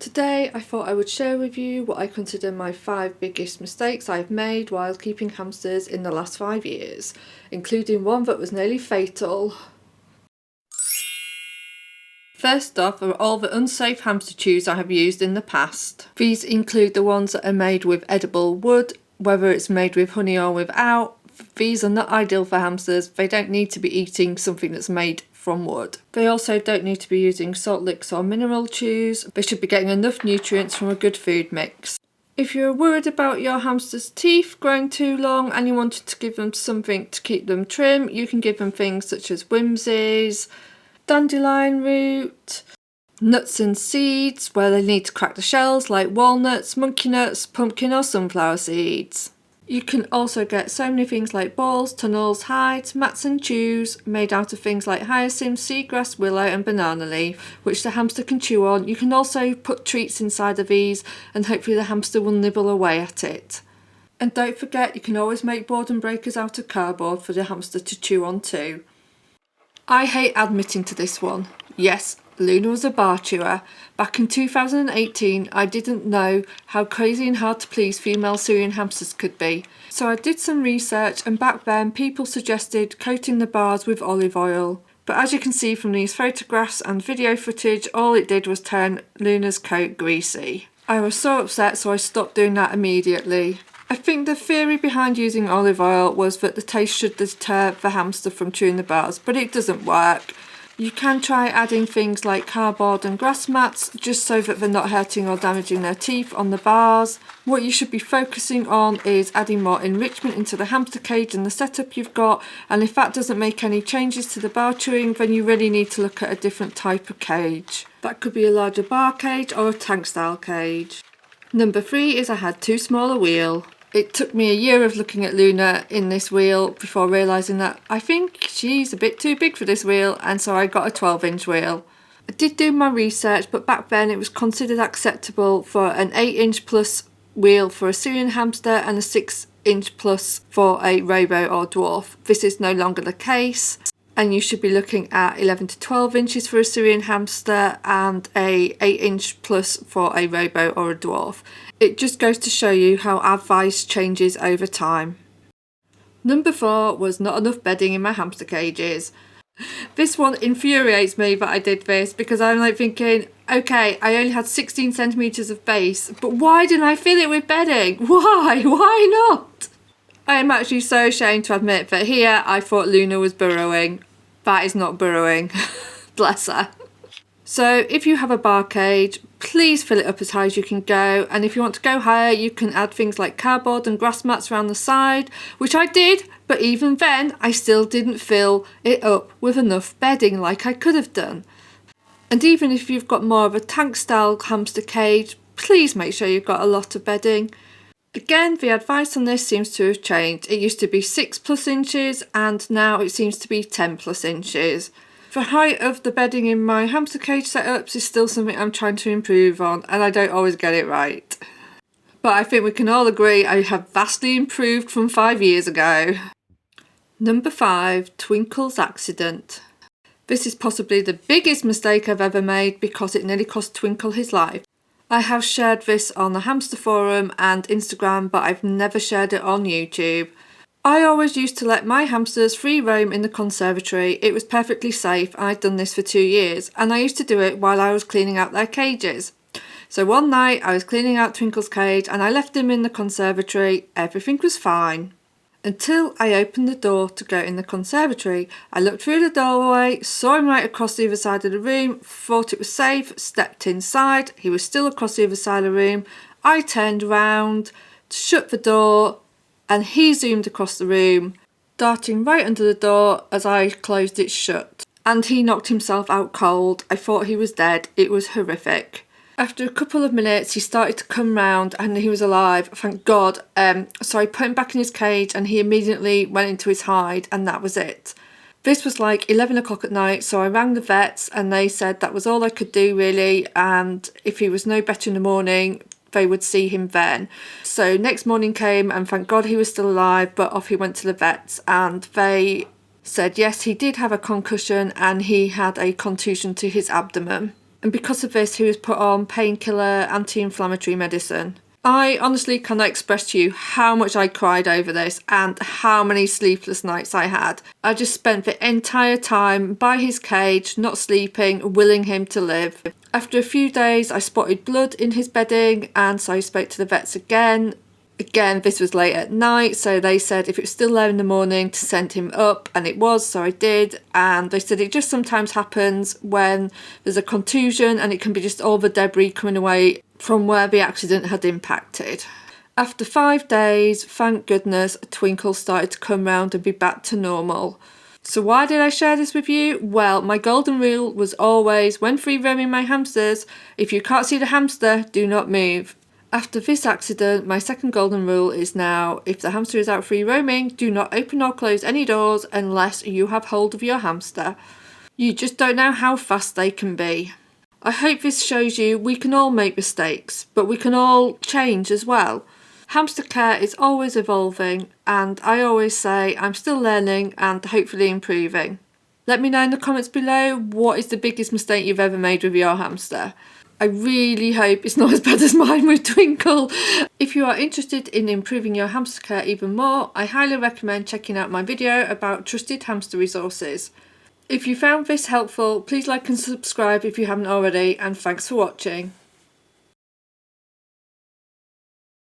Today I thought I would share with you what I consider my 5 biggest mistakes I've made while keeping hamsters in the last 5 years, including one that was nearly fatal. First off are all the unsafe hamster chews I have used in the past. These include the ones that are made with edible wood, whether it's made with honey or without. These are not ideal for hamsters. They don't need to be eating something that's made from wood. They also don't need to be using salt licks or mineral chews. They should be getting enough nutrients from a good food mix. If you're worried about your hamster's teeth growing too long and you wanted to give them something to keep them trim, you can give them things such as whimsies, dandelion root, nuts and seeds where they need to crack the shells like walnuts, monkey nuts, pumpkin or sunflower seeds. You can also get so many things like balls, tunnels, hides, mats and chews made out of things like hyacinth, seagrass, willow and banana leaf, which the hamster can chew on. You can also put treats inside of these and hopefully the hamster will nibble away at it. And don't forget, you can always make boredom breakers out of cardboard for the hamster to chew on too. I hate admitting to this one. Yes, Luna was a bar chewer. Back in 2018, I didn't know how crazy and hard to please female Syrian hamsters could be. So I did some research, and back then people suggested coating the bars with olive oil. But as you can see from these photographs and video footage, all it did was turn Luna's coat greasy. I was so upset, so I stopped doing that immediately. I think the theory behind using olive oil was that the taste should deter the hamster from chewing the bars, but it doesn't work. You can try adding things like cardboard and grass mats just so that they're not hurting or damaging their teeth on the bars. What you should be focusing on is adding more enrichment into the hamster cage and the setup you've got, and if that doesn't make any changes to the bar chewing, then you really need to look at a different type of cage. That could be a larger bar cage or a tank style cage. Number 3 is I had too small a wheel. It took me a year of looking at Luna in this wheel before realising that I think she's a bit too big for this wheel, and so I got a 12-inch wheel. I did do my research, but back then it was considered acceptable for an 8-inch plus wheel for a Syrian hamster and a 6-inch plus for a robo or dwarf. This is no longer the case, and you should be looking at 11 to 12 inches for a Syrian hamster and a 8-inch plus for a robo or a dwarf. It just goes to show you how advice changes over time. Number 4 was not enough bedding in my hamster cages. This one infuriates me that I did this because I'm like thinking, okay, I only had 16 centimetres of base, but why didn't I fill it with bedding? Why? Why not? I am actually so ashamed to admit that here I thought Luna was burrowing. That is not burrowing. Bless her. So if you have a bar cage, please fill it up as high as you can go, and if you want to go higher you can add things like cardboard and grass mats around the side, which I did, but even then I still didn't fill it up with enough bedding like I could have done. And even if you've got more of a tank style hamster cage, please make sure you've got a lot of bedding. Again, the advice on this seems to have changed. It used to be 6+ inches and now it seems to be 10+ inches. The height of the bedding in my hamster cage setups is still something I'm trying to improve on, and I don't always get it right. But I think we can all agree I have vastly improved from 5 years ago. Number 5, Twinkle's accident. This is possibly the biggest mistake I've ever made because it nearly cost Twinkle his life. I have shared this on the hamster forum and Instagram, but I've never shared it on YouTube. I always used to let my hamsters free roam in the conservatory. It was perfectly safe. I'd done this for 2 years and I used to do it while I was cleaning out their cages. So one night I was cleaning out Twinkle's cage and I left him in the conservatory. Everything was fine. Until I opened the door to go in the conservatory. I looked through the doorway, saw him right across the other side of the room, thought it was safe, stepped inside. He was still across the other side of the room. I turned round, shut the door, and he zoomed across the room, darting right under the door as I closed it shut. And he knocked himself out cold. I thought he was dead. It was horrific. After a couple of minutes, he started to come round and he was alive, thank God. So I put him back in his cage and he immediately went into his hide, and that was it. This was like 11 o'clock at night, so I rang the vets and they said that was all I could do really, and if he was no better in the morning, they would see him then. So next morning came and thank God he was still alive, but off he went to the vets and they said yes, he did have a concussion and he had a contusion to his abdomen. and because of this he was put on painkiller, anti-inflammatory medicine. I honestly cannot express to you how much I cried over this and how many sleepless nights I had. I just spent the entire time by his cage, not sleeping, willing him to live. After a few days I spotted blood in his bedding, and so I spoke to the vets again. Again, this was late at night, so they said if it was still there in the morning to send him up, and it was, so I did. And they said it just sometimes happens when there's a contusion and it can be just all the debris coming away from where the accident had impacted. After 5 days, thank goodness, a twinkle started to come round and be back to normal. So why did I share this with you? Well, my golden rule was always, when free roaming my hamsters, if you can't see the hamster, do not move. After this accident, my second golden rule is now, if the hamster is out free roaming, do not open or close any doors unless you have hold of your hamster. You just don't know how fast they can be. I hope this shows you we can all make mistakes, but we can all change as well. Hamster care is always evolving, and I always say I'm still learning and hopefully improving. Let me know in the comments below, what is the biggest mistake you've ever made with your hamster? I really hope it's not as bad as mine with Twinkle. If you are interested in improving your hamster care even more, I highly recommend checking out my video about trusted hamster resources. If you found this helpful, please like and subscribe if you haven't already, and thanks for watching.